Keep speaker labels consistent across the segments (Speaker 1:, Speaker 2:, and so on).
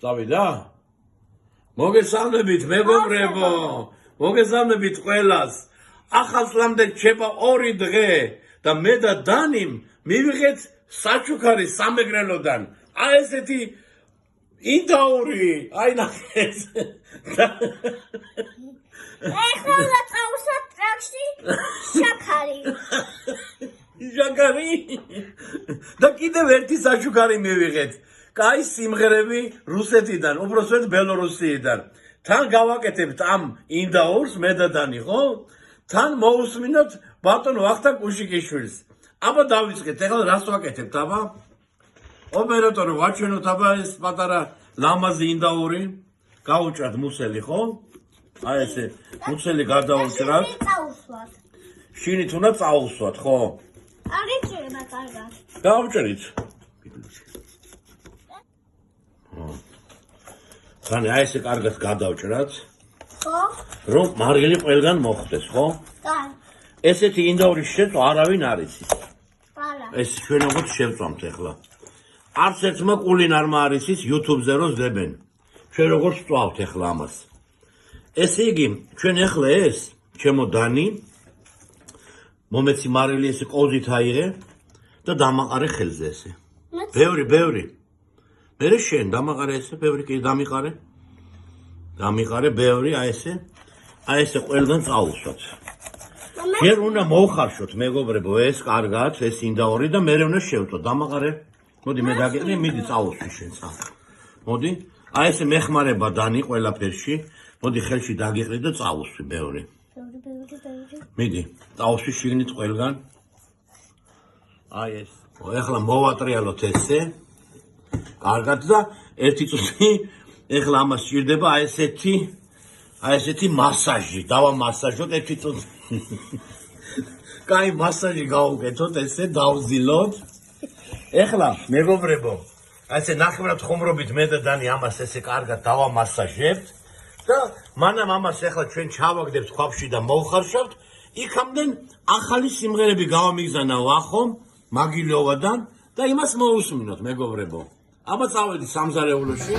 Speaker 1: წავიდა? მოგესალმებით მეგობრებო, მოგესალმებით ყველას. ახლა წლამდე რჩება 2 დღე და მე და დანიმ მივიღეთ საჩუქარი სამეგრელოდან. აი ესეთი ინდაური, აი ნახეთ.
Speaker 2: ეხლა წავსვათ ტრაქში შაქარი.
Speaker 1: შაქარი? და კიდევ ერთი საჩუქარი მივიღეთ. კაი სიმღერები რუსეთიდან, უბრალოდ ბელორუსიიდან. თან გავაკეთებთ ამ ინდაურს მე და დანი, ხო? თან მოусმინოთ ბატონ ვახტანგ კუშიკიშვილს. აბა დავიწყეთ, ეხლა რას ვაკეთებთ, აბა? ოპერატორი ვაჩვენოთ აბა ეს პატარა ლამაზი ინდაური. გაუჭრათ მუცელი, ხო? აი ესე მუცელი გადაუჭრათ.
Speaker 2: წავსვათ.
Speaker 1: შინით უნდა წაუსვათ, ხო?
Speaker 2: არ იჭრება კარგად.
Speaker 1: გავუჭრით. ხანი აი ესე კარგად გადავჭრათ.
Speaker 2: ხო?
Speaker 1: რომ მარილი ყველგან მოხვდეს, ხო?
Speaker 2: კაი.
Speaker 1: ესეთი ინდაურის შეწვა არავინ არ იცის.
Speaker 2: არა.
Speaker 1: ეს ჩვენ როგორც შევწამთ ახლა. არც ერთმა კულინარმა არ იცის YouTube-ზე რო ზდებენ. ჩვენ როგორ ვწვავთ ახლა ამას. ესე იგი, ჩვენ ახლა ეს, ჩემო დანი, მომეცი მარილი ესე ყოზით აიღე და დამაყარე ხელზე ესე. ბევრი. მერე შენ დამაყარე ესე, ბევრი კი დამიყარე. დამიყარე ბევრი, აი ესე ყველგან წაუსვათ. ჯერ უნდა მოვხარშოთ მეგობრებო ეს კარგად, ეს ინდაური და მერე უნდა შევწო. დამაყარე. მოდი მე დაგიყრი, მიდი წაუსვი შენ წა. მოდი. აი ესე მეხმარება დანი ყველაფერში. მოდი ხელში დაგიყრი და წაუსვი ბევრი. მიდი, წაუსვი შიგნით ყველგან. აი ეს. ეხლა მოვატრიალოთ ესე. კარგად და ერთი წუთი ეხლა ამას სჭირდება აი ესეთი მასაჟი. დავამასაჟოთ ერთი წუთი. კაი მასაჟი გავუკეთოთ ესე დავზილოთ. ეხლა მეგობრებო, აი ესე ნახევრად ხომრობით მე და დანი ამას ესე კარგად დავამასაჟებთ და მანამ ამას ეხლა ჩვენ ჩავაგდებთ ქვაბში და მოვხარშავთ. იქამდე ახალი სიმღერები გავამიგზავნა ვახომ მაგილოვადან და იმას მოусმინოთ მეგობრებო. აბა წავედი სამზარეულოში.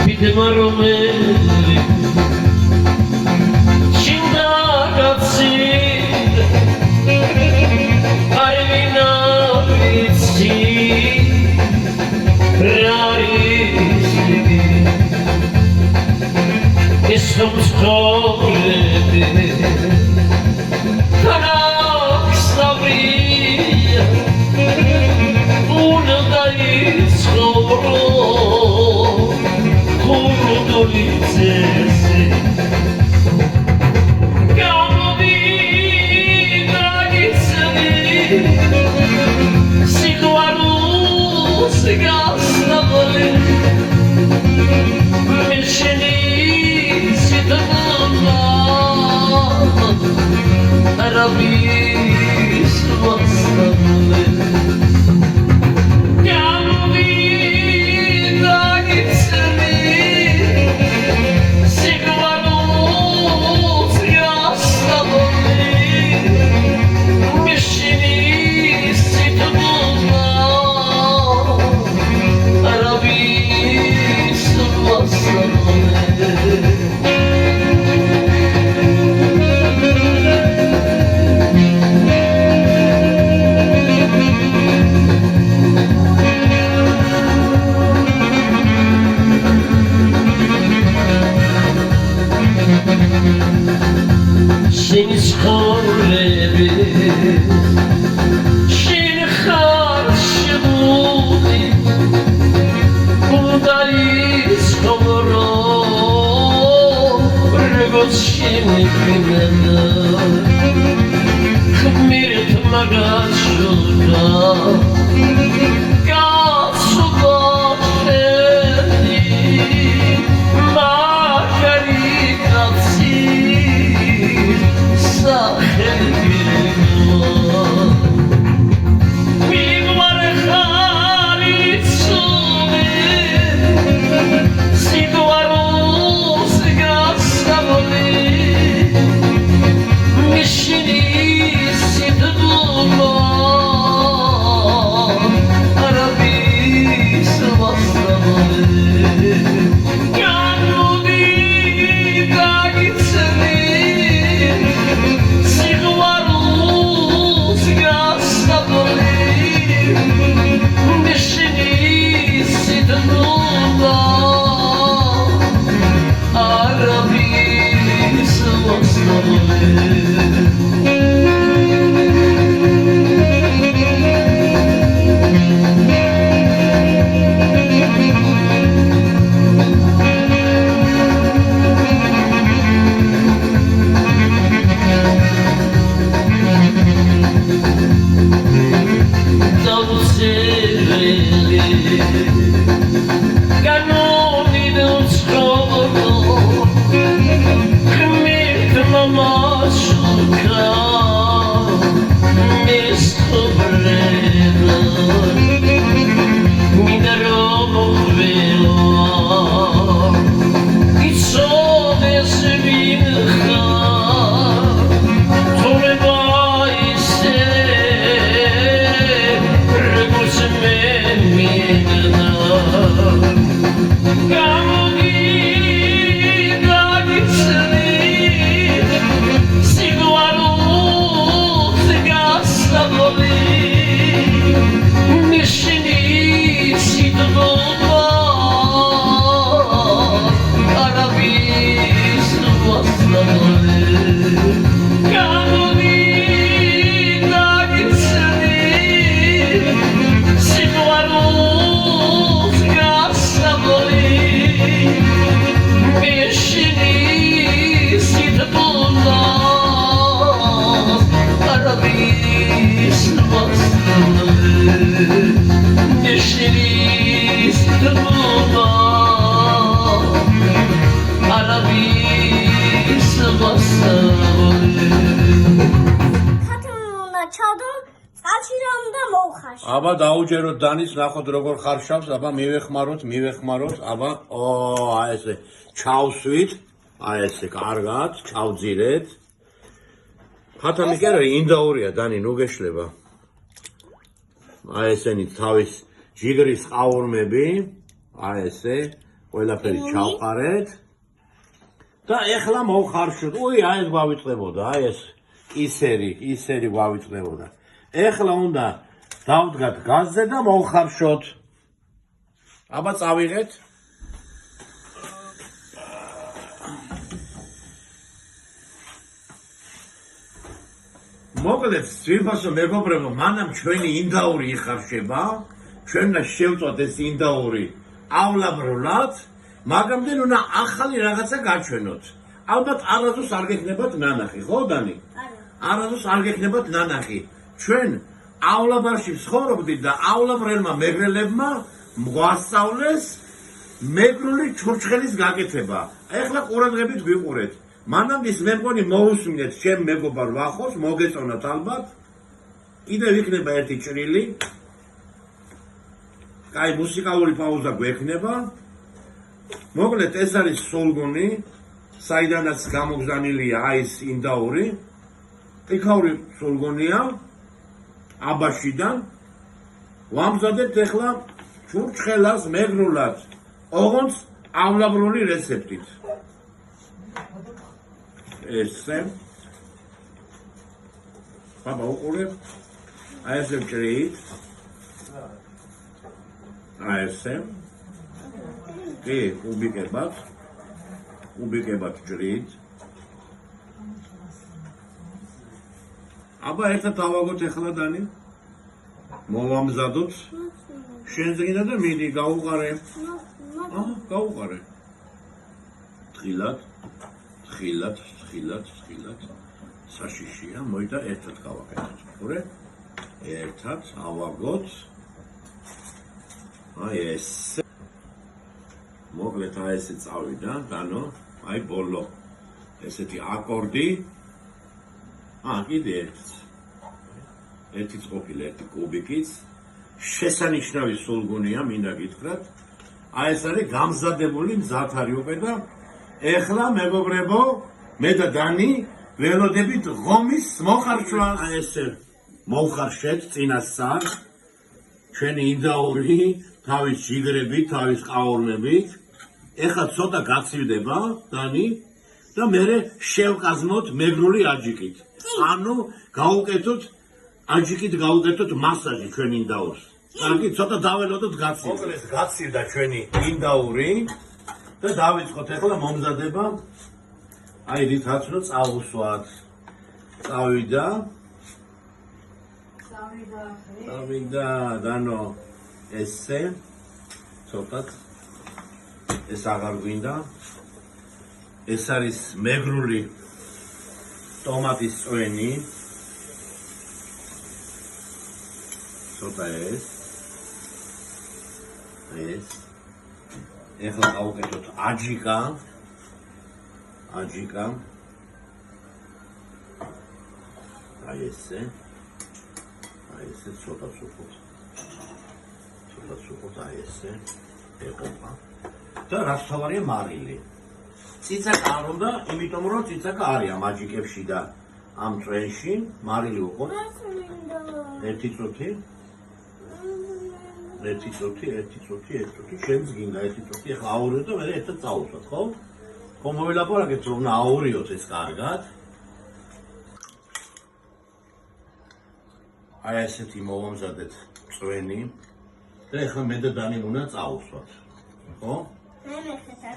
Speaker 3: Mi
Speaker 2: თათუნა ჩავდო წყალში რომ და მოუხარში.
Speaker 1: აბა დაუჯეროთ დანის, ნახოთ როგორ ხარშავს, აბა მივეხმაროთ, აბა, აი ესე ჩავსვით, აი ესე კარგად, ჩავძირეთ. ხათამი კი არა, ინდაურია დანი, ნუ გეშლება. აი ესენი თავის ჯიგრის ყაურმები, აი ესე, ყველაფერი ჩავყარეთ. და ეხლა მოვხარშოთ. უი, აი ეს გვავიწყდებოდა, აი ეს ისერი გვავიწყდებოდა. ეხლა უნდა დავდგათ გაზზე და მოვხარშოთ. აბა წავიღეთ. მოკლედ, ძვირფასო მეგობრებო, მანამ ჩვენი ინდაური იხარშება, ჩვენ უნდა შევწვათ ეს ინდაური ავლაბრულად, მაგამდე უნდა ახალი რაღაცა გაჩვენოთ. ალბათ არასდროს არ გექნებათ ნანახი, ხო დანი? არასდროს არ გექნებათ ნანახი. ჩვენ ავლაბარში ვცხოვრობდით და ავლაბრელმა მეგრელებმა გვასწავლეს მეგრული ჩურჩხელის გაკეთება. ეხლა ყურადღებით გვიყურეთ. მანამდე მე მგონი მოусმინეთ ჩემ მეგობარ ვახოს, მოგეწონათ ალბათ. კიდევ იქნება ერთი ჭრილი. კაი, მუსიკალური პაუზა გვექნება. მოკლედ ეს არის სულგუნი, საიდანაც გამოგზავნილია აი ეს ინდაური. პიქაური სულგუნია აბაშიდან. ვამზადებთ ეხლა ჩურჩხელას მეგრულად, ოღონდ ავლაბრული რეცეპტით. ესე. აბა უყურებ. აი ესე ვჭრით. აი ესე. კი, უბიკებად ჭრით. აბა ერთად დავაგოთ ეხლა დანი. მოვამზადოთ. შენზე გინდა და მიდი გავუყარე. გავუყარე. თხილად. საშიშია, მოიდა ერთად გავაკეთოთ. ყურე. ერთად ავაგოთ. აი ესე. მოკლედ აი ესე წავიდა, დანო, აი ბოლო. ესეთი აკორდი. კიდე ერთი ყოფილი, ერთი კუბიკიც. შესანიშნავი სულგუნია, მინდა გითხრათ. აი ეს არის გამზადებული მზათარი უკვე და ეხლა მეგობრებო, მე და დანი ველოდებით ღომის მოხარშვას. აი ესე მოვხარშეთ წინასწარ ჩვენი ინდაური თავის ჯიგრებით, თავის ყაურმებით. ეხლა ცოტა გაცივდება დანი და მერე შევკაზმოთ მეგრული აჯიკით. ანუ გავუკეთოთ აჯიკით გავუკეთოთ მასაჟი ჩვენ ინდაურს. კარგი, ცოტა დაველოდოთ გაცივდა. მოკლედ გაცივდა ჩვენი ინდაური და დავიწყოთ ეხლა მომზადება. აი რითაც რომ წავუსვათ. წავიდა, დანო ესე ცოტათ ეს აღარ გვინდა. ეს არის მეგრული ტომატის წვენი. ცოტა ეს. ეხლა გავუკეთოთ აჯიკა. აი ესე. ცოტა სუპოთ აი ესე. ეყოფა. და რაც თავარია მარილი. ციცაკა არ უნდა, იმიტომ რომ ციცაკა არის ამ აჯიკებში და ამ წვენში. მარილი უყოთ. ერთი წუთი. შენც გინდა ერთი წუთი. ეხლა აურიოთ და მერე ერთად წავუსვათ, ხო? ხო მოვილაპარაკეთ რომ აურიოთ ეს კარგად. აი ესეთი მოვამზადეთ წვენი და ეხლა მე და დანი უნდა წავუსვათ. ხო?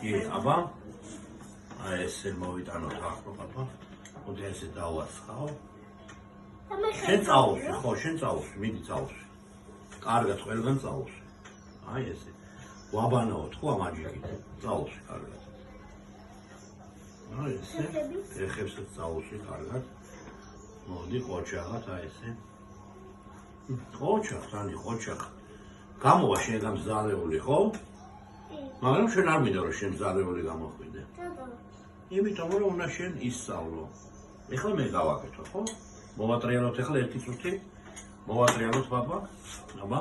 Speaker 1: კი, აბა. აი ესე მოვიტანოთ ახლა. ოდე ესე დავასხავ. შენ წავუსვი, ხო, მიდი წავუსვი. კარგად ყველგან წავუსვი. აი ესე. ვაბანაოთ ხო ამ აჯიკით. წავუსვი კარგად. აი ესე. ეხებსაც წავუსვი კარგად. მოდი ყოჩაღად აი ესე. ყოჩაღს, ანი ყოჩაღ. გამოვა შენგან მზარეული, ხო? მაგრამ შენ არ მინდა რომ შენ მზარეული გამოხვიდე. იმიტომ რომ უნდა შენ ისწავლო. ეხლა მე გავაკეთო, ხო? მოვატრიალოთ ეხლა ერთი წუთი. მოვატრიალოთ ბაბა. აბა.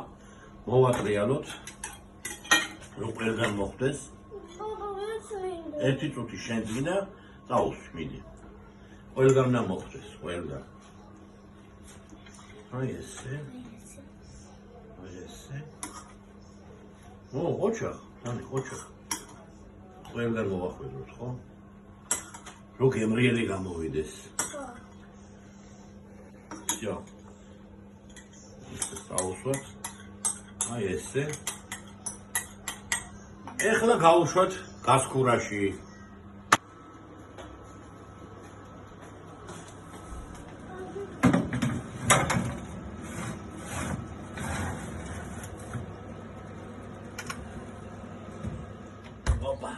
Speaker 1: მოვატრიალოთ. რომ ყველგან მოხდეს. ერთი წუთი შენ წინა წაუსვი, მიდი. ყველგან უნდა მოხდეს, ყველგან. აი ესე. აი ესე. ყოჩაღ, ანი ყოჩაღ. ყველგან მოვახვედროთ, ხო? რო გემრიელი გამოვიდეს. Всё. Წაუსვათ. აი ესე. ეხლა გავუშვათ გასქურაში. ოპა.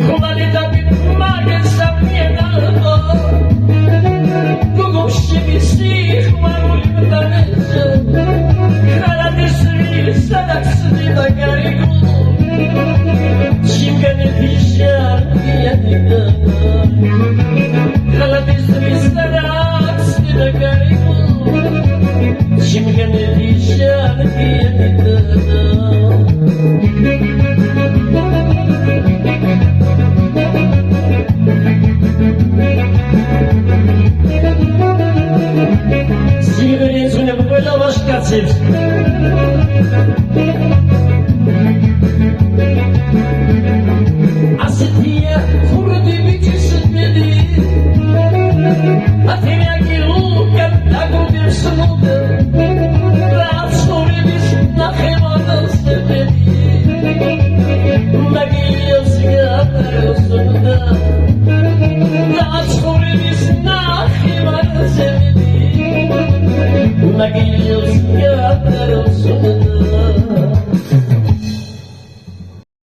Speaker 3: Come